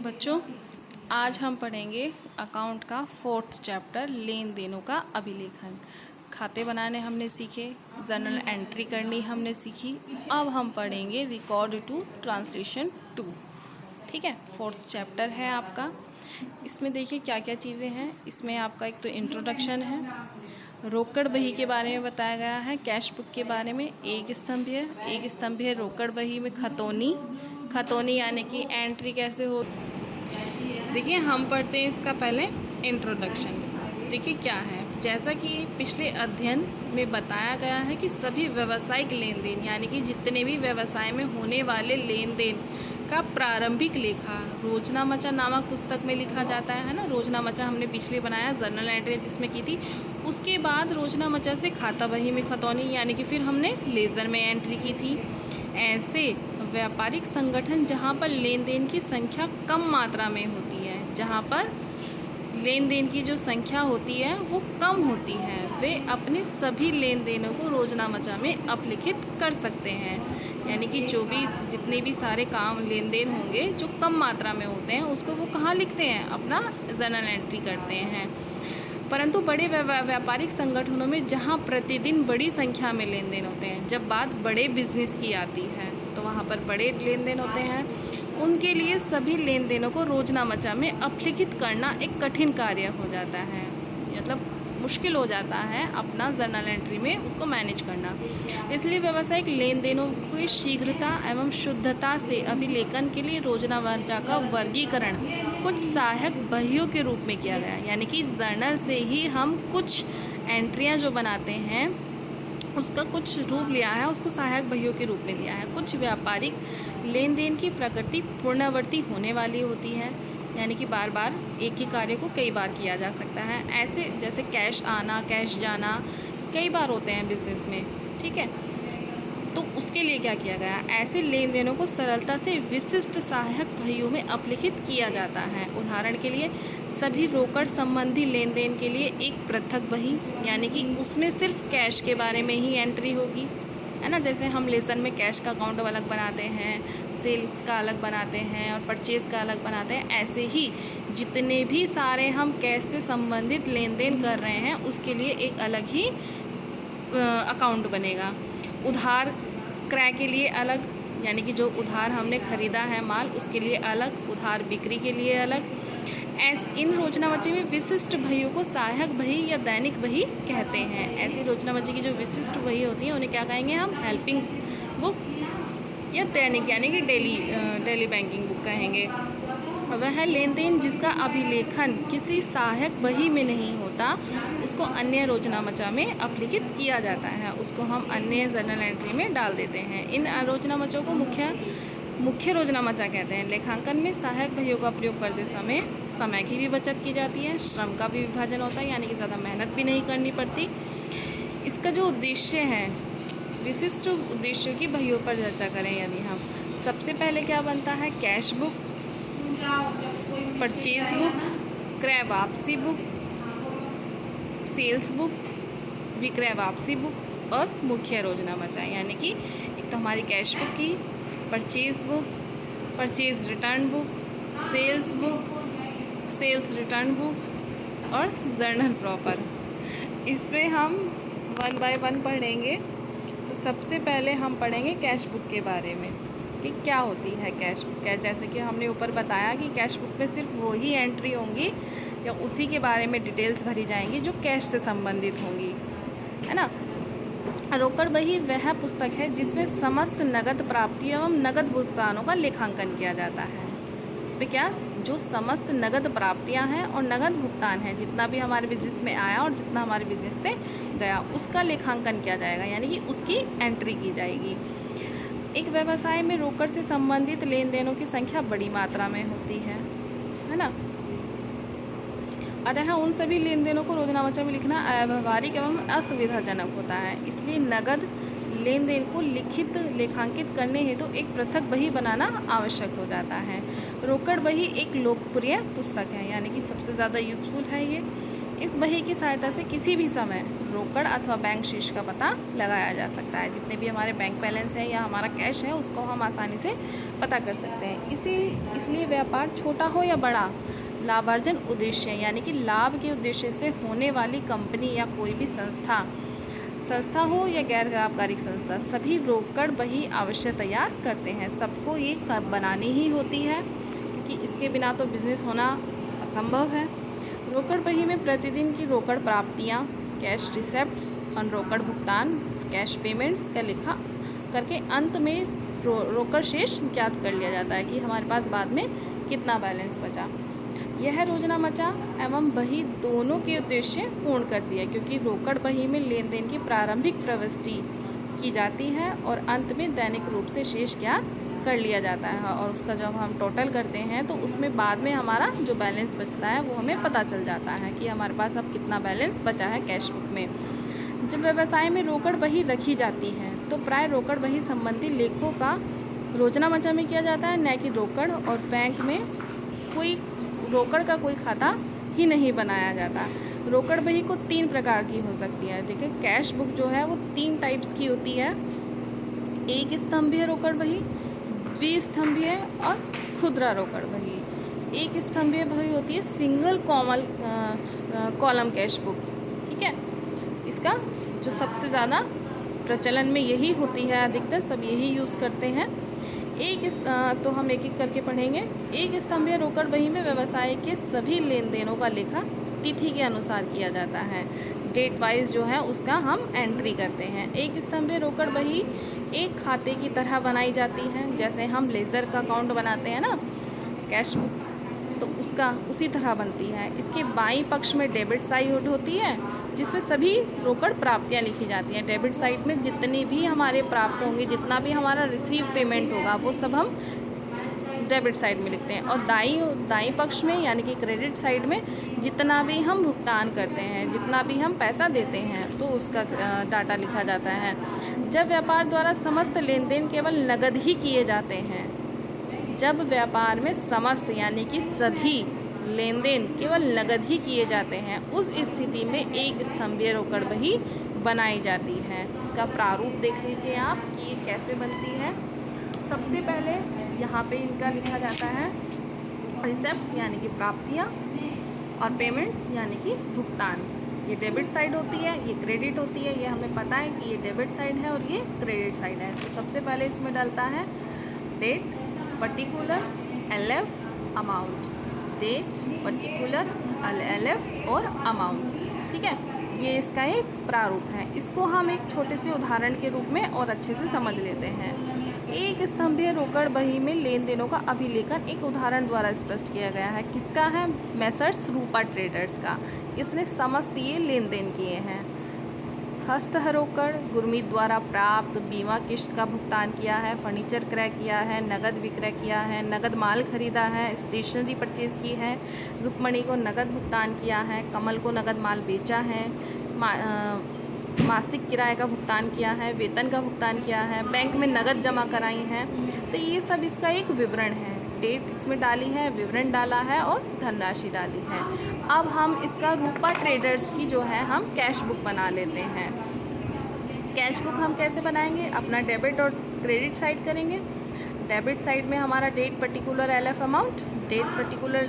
बच्चों, आज हम पढ़ेंगे अकाउंट का 4th चैप्टर लेन देनों का अभिलेखन। खाते बनाने हमने सीखे, जर्नल एंट्री करनी हमने सीखी। अब हम पढ़ेंगे रिकॉर्ड टू ट्रांसलेशन 2। ठीक है, 4th चैप्टर है आपका। इसमें देखिए क्या क्या चीज़ें हैं। इसमें आपका एक तो इंट्रोडक्शन है, रोकड़ बही के बारे में बताया गया है, कैश बुक के बारे में। एक स्तंभ है रोकड़ बही में खतौनी यानी कि एंट्री कैसे हो। देखिए हम पढ़ते हैं इसका पहले इंट्रोडक्शन। देखिए क्या है, जैसा कि पिछले अध्ययन में बताया गया है कि सभी व्यावसायिक लेन देन यानी कि जितने भी व्यवसाय में होने वाले लेन देन का प्रारंभिक लेखा रोजनामचा नामक पुस्तक में लिखा जाता है ना। रोजनामचा हमने पिछले बनाया, जर्नल एंट्री जिसमें की थी। उसके बाद रोजनामचा से खाता बही में खतौनी यानी कि फिर हमने लेज़र में एंट्री की थी। ऐसे व्यापारिक संगठन जहाँ पर लेन देन की संख्या कम मात्रा में होती है, जहाँ पर लेन देन की जो संख्या होती है वो कम होती है, वे अपने सभी लेन देनों को रोजनामचा में अपलिखित कर सकते हैं। यानी कि जो भी जितने भी सारे काम लेन देन होंगे जो कम मात्रा में होते हैं उसको वो कहाँ लिखते हैं, अपना जर्नल एंट्री करते हैं। परंतु बड़े व्यापारिक संगठनों में जहाँ प्रतिदिन बड़ी संख्या में लेन देन होते हैं, जब बात बड़े बिजनेस की आती है तो वहाँ पर बड़े लेन देन होते हैं, उनके लिए सभी लेन देनों को रोजनामचा में अपलिखित करना एक कठिन कार्य हो जाता है। मतलब मुश्किल हो जाता है अपना जर्नल एंट्री में उसको मैनेज करना। इसलिए व्यावसायिक लेन देनों की शीघ्रता एवं शुद्धता से अभिलेखन के लिए रोजनामचा का वर्गीकरण कुछ सहायक बहियों के रूप में किया गया। यानी कि जर्नल से ही हम कुछ एंट्रियां जो बनाते हैं उसका कुछ रूप लिया है, उसको सहायक बहियों के रूप में लिया है। कुछ व्यापारिक लेन देन की प्रकृति पुनरावर्ती होने वाली होती है, यानी कि बार बार एक ही कार्य को कई बार किया जा सकता है। ऐसे जैसे कैश आना कैश जाना कई बार होते हैं बिजनेस में, ठीक है। तो उसके लिए क्या किया गया, ऐसे लेन देनों को सरलता से विशिष्ट सहायक बहियों में अपलिखित किया जाता है। उदाहरण के लिए सभी रोकड़ संबंधी लेन देन के लिए एक पृथक बही, यानी कि उसमें सिर्फ कैश के बारे में ही एंट्री होगी, है ना। जैसे हम लेसन में कैश का अकाउंट अलग बनाते हैं, सेल्स का अलग बनाते हैं और परचेज़ का अलग बनाते हैं, ऐसे ही जितने भी सारे हम कैश से संबंधित लेन देन कर रहे हैं उसके लिए एक अलग ही अकाउंट बनेगा। उधार क्रय के लिए अलग, यानी कि जो उधार हमने ख़रीदा है माल उसके लिए अलग, उधार बिक्री के लिए अलग। इन रोजनामचे में विशिष्ट बहियों को सहायक बही या दैनिक बही कहते हैं। ऐसी रोजनामचे की जो विशिष्ट बही होती है उन्हें क्या कहेंगे हम, हेल्पिंग बुक या दैनिक यानी कि डेली बैंकिंग बुक कहेंगे। वह लेन देन जिसका अभिलेखन किसी सहायक बही में नहीं होता उसको अन्य रोजनामचा में अपलिखित किया जाता है, उसको हम अन्य जर्नल एंट्री में डाल देते हैं। इन रोजनामचों को मुख्य रोजनामचा कहते हैं। लेखांकन में सहायक बहियों का प्रयोग करते समय की भी बचत की जाती है, श्रम का भी विभाजन होता है, यानी कि ज़्यादा मेहनत भी नहीं करनी पड़ती। इसका जो उद्देश्य है, विशिष्ट उद्देश्यों की बहियों पर चर्चा करें यदि हम, सबसे पहले क्या बनता है, कैश बुक, परचेज बुक, क्रय वापसी बुक, सेल्स बुक, विक्रय वापसी बुक और मुख्य रोजनामचा। यानी कि एक तो हमारी कैश बुक की, purchase book, purchase return book, sales book, sales return book और जर्नल प्रॉपर। इसमें हम 1 बाय 1 पढ़ेंगे। तो सबसे पहले हम पढ़ेंगे कैश बुक के बारे में कि क्या होती है कैश बुक। जैसे कि हमने ऊपर बताया कि कैश बुक में सिर्फ वही एंट्री होंगी या उसी के बारे में डिटेल्स भरी जाएंगी जो कैश से संबंधित होंगी, है ना। रोकड़ बही वह पुस्तक है जिसमें समस्त नगद प्राप्तियों एवं नगद भुगतानों का लेखांकन किया जाता है। इसमें क्या, जो समस्त नगद प्राप्तियां हैं और नगद भुगतान है, जितना भी हमारे बिजनेस में आया और जितना हमारे बिजनेस से गया उसका लेखांकन किया जाएगा, यानी कि उसकी एंट्री की जाएगी। एक व्यवसाय में रोकड़ से संबंधित लेन देनों की संख्या बड़ी मात्रा में होती है ना। अतः उन सभी लेन देनों को रोजनामचा में लिखना अव्यावहारिक एवं असुविधाजनक होता है। इसलिए नगद लेन देन को लिखित लेखांकित करने हेतु एक पृथक बही बनाना आवश्यक हो जाता है। रोकड़ बही एक लोकप्रिय पुस्तक है, यानी कि सबसे ज़्यादा यूजफुल है ये। इस बही की सहायता से किसी भी समय रोकड़ अथवा बैंक शेष का पता लगाया जा सकता है। जितने भी हमारे बैंक बैलेंस है या हमारा कैश है उसको हम आसानी से पता कर सकते हैं। इसलिए व्यापार छोटा हो या बड़ा, लाभार्जन उद्देश्य यानी कि लाभ के उद्देश्य से होने वाली कंपनी या कोई भी संस्था हो या गैर लाभकारी संस्था, सभी रोकड़ बही अवश्य तैयार करते हैं। सबको ये बनानी ही होती है, क्योंकि इसके बिना तो बिजनेस होना असंभव है। रोकड़ बही में प्रतिदिन की रोकड़ प्राप्तियाँ, कैश रिसेप्ट्स, अनरोकड़ भुगतान, कैश पेमेंट्स का लिखा करके अंत में रोकड़ शेष ज्ञात कर लिया जाता है कि हमारे पास बाद में कितना बैलेंस बचा। यह रोजना मचा एवं बही दोनों के उद्देश्य पूर्ण करती है, क्योंकि रोकड़ बही में लेन देन की प्रारंभिक प्रविष्टि की जाती है और अंत में दैनिक रूप से शेष ज्ञात कर लिया जाता है, और उसका जब हम टोटल करते हैं तो उसमें बाद में हमारा जो बैलेंस बचता है वो हमें पता चल जाता है कि हमारे पास अब कितना बैलेंस बचा है कैश बुक में। जब व्यवसाय में रोकड़ बही रखी जाती है तो प्राय रोकड़ बही संबंधी लेखों का रोजना मचा में किया जाता है, न कि रोकड़, और बैंक में कोई रोकड़ का कोई खाता ही नहीं बनाया जाता। रोकड़ बही को 3 प्रकार की हो सकती है। देखिए, कैश बुक जो है वो 3 टाइप्स की होती है। एक स्तंभीय रोकड़ बही, द्विस्तंभीय और खुदरा रोकड़ बही। एक स्तंभीय बही होती है सिंगल कॉलम कैश बुक, ठीक है। इसका जो सबसे ज़्यादा प्रचलन में यही होती है, अधिकतर सब यही यूज़ करते हैं। तो हम एक एक करके पढ़ेंगे। एक स्तंभीय रोकड़ बही में व्यवसाय के सभी लेन देनों का लेखा तिथि के अनुसार किया जाता है, डेट वाइज जो है उसका हम एंट्री करते हैं। एक स्तंभीय रोकड़ बही एक खाते की तरह बनाई जाती है, जैसे हम लेज़र का अकाउंट बनाते हैं ना कैश बुक, तो उसका उसी तरह बनती है। इसके बाईं पक्ष में डेबिट साइड होती है, जिसमें सभी रोकड़ प्राप्तियां लिखी जाती हैं। डेबिट साइड में जितनी भी हमारे प्राप्त होंगी, जितना भी हमारा रिसीव पेमेंट होगा, वो सब हम डेबिट साइड में लिखते हैं। और दाईं पक्ष में यानी कि क्रेडिट साइड में जितना भी हम भुगतान करते हैं, जितना भी हम पैसा देते हैं, तो उसका डाटा लिखा जाता है। जब व्यापार द्वारा समस्त लेन देन केवल नगद ही किए जाते हैं, जब व्यापार में समस्त यानी कि सभी लेन देन केवल नगद ही किए जाते हैं, उस स्थिति में एक स्तंभीय रोकड़ बही बनाई जाती है। इसका प्रारूप देख लीजिए आप कि ये कैसे बनती है। सबसे पहले यहाँ पे इनका लिखा जाता है रिसेप्ट्स यानी कि प्राप्तियाँ, और पेमेंट्स यानी कि भुगतान। ये डेबिट साइड होती है, ये क्रेडिट होती है। ये हमें पता है कि ये डेबिट साइड है और ये क्रेडिट साइड है। तो सबसे पहले इसमें डलता है date, particular, LF, amount. Date, particular, LF और अमाउंट, ठीक है। ये इसका एक प्रारूप है। इसको हम एक छोटे से उदाहरण के रूप में और अच्छे से समझ लेते हैं। एक स्तंभीय रोकड़ बही में लेन देनों का अभिलेखन एक उदाहरण द्वारा स्पष्ट किया गया है। किसका है? मैसर्स रूपा ट्रेडर्स का। इसने समस्त ये लेन देन किए हैं। हस्त रोकड़, गुरमीत द्वारा प्राप्त, बीमा किश्त का भुगतान किया है, फर्नीचर क्रय किया है, नगद विक्रय किया है, नगद माल खरीदा है, स्टेशनरी परचेज की है, रुक्मणी को नगद भुगतान किया है, कमल को नगद माल बेचा है, मासिक किराए का भुगतान किया है, वेतन का भुगतान किया है, बैंक में नगद जमा कराई हैं। तो ये सब इसका एक विवरण है। डेट इसमें डाली है, विवरण डाला है और धनराशि डाली है। अब हम इसका रूपा ट्रेडर्स की जो है हम कैश बुक बना लेते हैं। कैश बुक हम कैसे बनाएंगे? अपना डेबिट और क्रेडिट साइड करेंगे। डेबिट साइड में हमारा date, particular, LF, amount. Date, particular,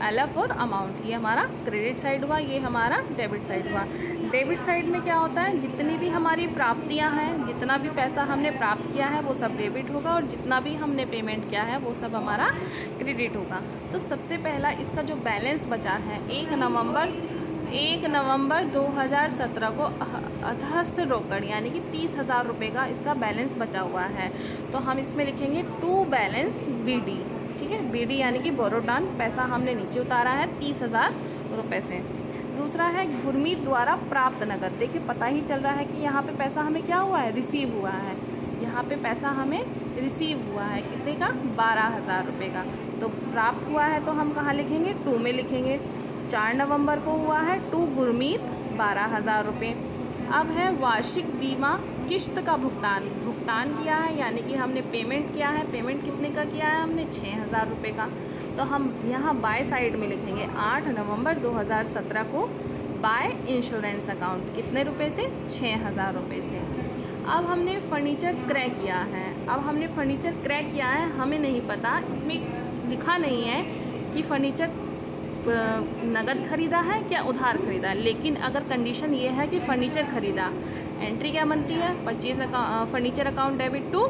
LF और अमाउंट, ये हमारा क्रेडिट साइड हुआ, ये हमारा डेबिट साइड हुआ। डेबिट साइड में क्या होता है? जितनी भी हमारी प्राप्तियां हैं, जितना भी पैसा हमने प्राप्त किया है वो सब डेबिट होगा, और जितना भी हमने पेमेंट किया है वो सब हमारा क्रेडिट होगा। तो सबसे पहला इसका जो बैलेंस बचा है 1 नवंबर 2017 को अधस्त रोकड़ यानी कि 30,000 रुपये का इसका बैलेंस बचा हुआ है। तो हम इसमें लिखेंगे टू बैलेंस BD, ठीक है। BD यानी कि बोरोडान, पैसा हमने नीचे उतारा है 30,000 रुपये से। दूसरा है गुरमीत द्वारा प्राप्त नगद। देखिए, पता ही चल रहा है कि यहाँ पे पैसा हमें क्या हुआ है? रिसीव हुआ है। यहाँ पे पैसा हमें रिसीव हुआ है कितने का? 12,000 रुपये का। तो प्राप्त हुआ है तो हम कहाँ लिखेंगे? 2 में लिखेंगे। 4 नवंबर को हुआ है 2 गुरमीत 12,000 रुपये। अब है वार्षिक बीमा किश्त का भुगतान किया है, यानी कि हमने पेमेंट किया है। पेमेंट कितने का किया है हमने? 6,000 रुपये का। तो हम यहाँ बाय साइड में लिखेंगे 8 नवंबर 2017 को बाय इंश्योरेंस अकाउंट, कितने रुपए से? 6,000 रुपये से। अब हमने फर्नीचर क्रय किया है। अब हमने फर्नीचर क्रय किया है, हमें नहीं पता, इसमें लिखा नहीं है कि फर्नीचर नगद खरीदा है क्या उधार खरीदा है। लेकिन अगर कंडीशन ये है कि फर्नीचर खरीदा, एंट्री क्या बनती है, purchase furniture account debit to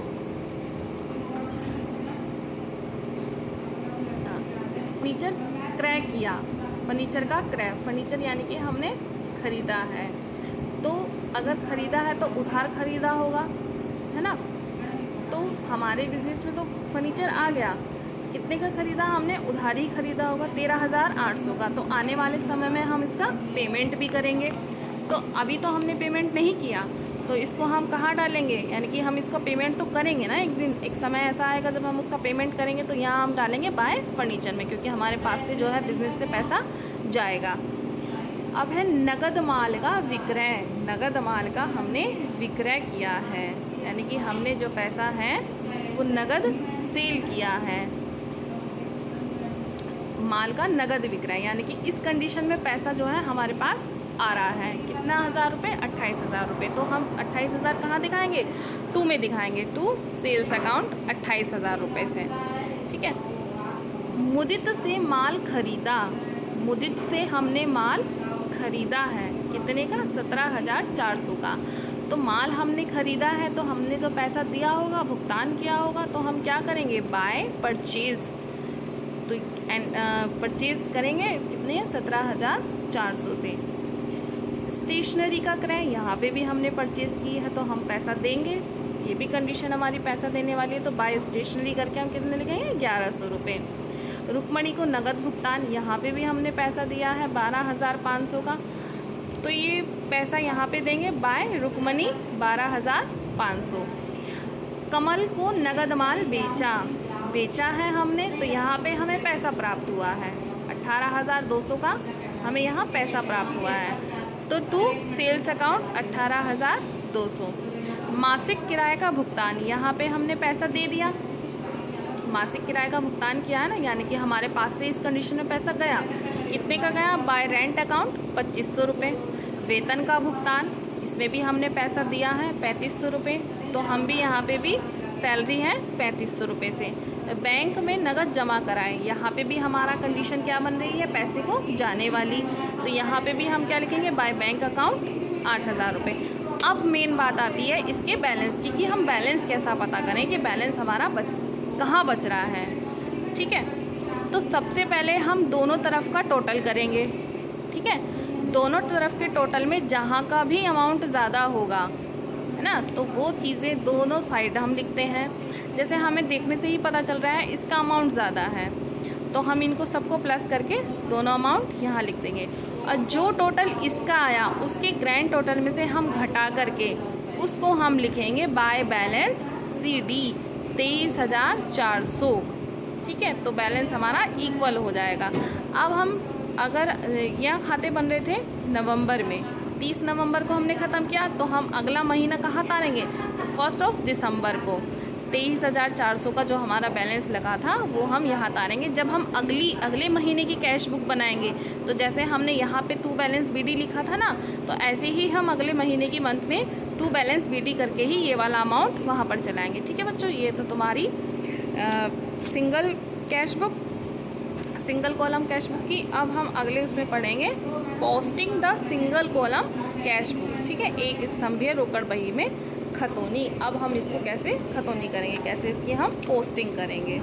furniture क्रय किया, फर्नीचर का क्रय, फर्नीचर यानी कि हमने खरीदा है। तो अगर खरीदा है तो उधार खरीदा होगा, है ना। तो हमारे बिजनेस में तो फर्नीचर आ गया, कितने का खरीदा हमने, उधारी खरीदा होगा 13,800 का। तो आने वाले समय में हम इसका पेमेंट भी करेंगे। तो अभी तो हमने पेमेंट नहीं किया, तो इसको हम कहाँ डालेंगे, यानी कि हम इसका पेमेंट तो करेंगे ना एक दिन, एक समय ऐसा आएगा जब हम उसका पेमेंट करेंगे। तो यहाँ हम डालेंगे बाय फर्नीचर में, क्योंकि हमारे पास से जो है बिज़नेस से पैसा जाएगा। अब है नगद माल का विक्रय। नगद माल का हमने विक्रय किया है, यानी कि हमने जो पैसा है वो नगद सेल किया है। माल का नगद विक्रय, यानी कि इस कंडीशन में पैसा जो है हमारे पास आ रहा है। कितना 1,000 रुपये, 28,000 रुपये। तो हम 28,000 कहाँ दिखाएंगे, टू में दिखाएंगे, टू सेल्स अकाउंट 28,000 रुपये से। ठीक है। मुदित से माल खरीदा, मुदित से हमने माल खरीदा है, कितने का, 17,400 का। तो माल हमने खरीदा है तो हमने तो पैसा दिया होगा, भुगतान किया होगा। तो हम क्या करेंगे, बाय परचेज़। तो परचेज़ करेंगे कितने, 17,400 से। स्टेशनरी का क्रय, यहाँ पे भी हमने परचेज़ की है तो हम पैसा देंगे, ये भी कंडीशन हमारी पैसा देने वाली है। तो बाय स्टेशनरी करके हम कितने लिखेंगे, 1,100 रुपये। रुक्मणी को नगद भुगतान, यहाँ पे भी हमने पैसा दिया है 12,500 का। तो ये पैसा यहाँ पे देंगे बाय रुक्मणी 12,500। कमल को नगद माल बेचा, बेचा है हमने, तो यहाँ पे हमें पैसा प्राप्त हुआ है 18,200 का, हमें यहाँ पैसा प्राप्त हुआ है। तो टू सेल्स अकाउंट 18,200। मासिक किराए का भुगतान, यहाँ पे हमने पैसा दे दिया, मासिक किराए का भुगतान किया है ना, यानी कि हमारे पास से इस कंडीशन में पैसा गया, कितने का गया, बाय रेंट अकाउंट 2,500 रुपये। वेतन का भुगतान, इसमें भी हमने पैसा दिया है 3,500 रुपये। तो हम भी यहाँ पे भी सैलरी है 3,500 रुपये से। बैंक में नगद जमा कराएं, यहाँ पे भी हमारा कंडीशन क्या बन रही है, पैसे को जाने वाली। तो यहाँ पे भी हम क्या लिखेंगे, बाय बैंक अकाउंट 8,000 रुपये। अब मेन बात आती है इसके बैलेंस की, कि हम बैलेंस कैसा पता करें कि बैलेंस हमारा कहाँ बच रहा है। ठीक है। तो सबसे पहले हम दोनों तरफ का टोटल करेंगे। ठीक है। दोनों तरफ के टोटल में जहाँ का भी अमाउंट ज़्यादा होगा, है ना, तो वो चीज़ें दोनों साइड हम लिखते हैं। जैसे हमें देखने से ही पता चल रहा है इसका अमाउंट ज़्यादा है, तो हम इनको सबको प्लस करके दोनों अमाउंट यहाँ लिख देंगे। और जो टोटल इसका आया उसके ग्रैंड टोटल में से हम घटा करके उसको हम लिखेंगे बाय बैलेंस CD 23,400। ठीक है। तो बैलेंस हमारा इक्वल हो जाएगा। अब हम अगर यहाँ खाते बन रहे थे नवंबर में, 30 नवंबर को हमने ख़त्म किया, तो हम अगला महीना कहाँ तारेंगे, 1 दिसंबर को 23,400 का जो हमारा बैलेंस लगा था वो हम यहाँ तारेंगे। जब हम अगले महीने की कैश बुक बनाएंगे, तो जैसे हमने यहाँ पे टू बैलेंस BD लिखा था ना, तो ऐसे ही हम अगले महीने की मंथ में टू बैलेंस BD करके ही ये वाला अमाउंट वहाँ पर चलाएंगे। ठीक है बच्चों, ये तो तुम्हारी single cash book, single column cash book की। अब हम अगले उसमें पढ़ेंगे posting the single column cash book. ठीक है। एक स्तंभीय रोकड़ बही में खतौनी। अब हम इसको कैसे खतौनी करेंगे, कैसे इसकी हम पोस्टिंग करेंगे।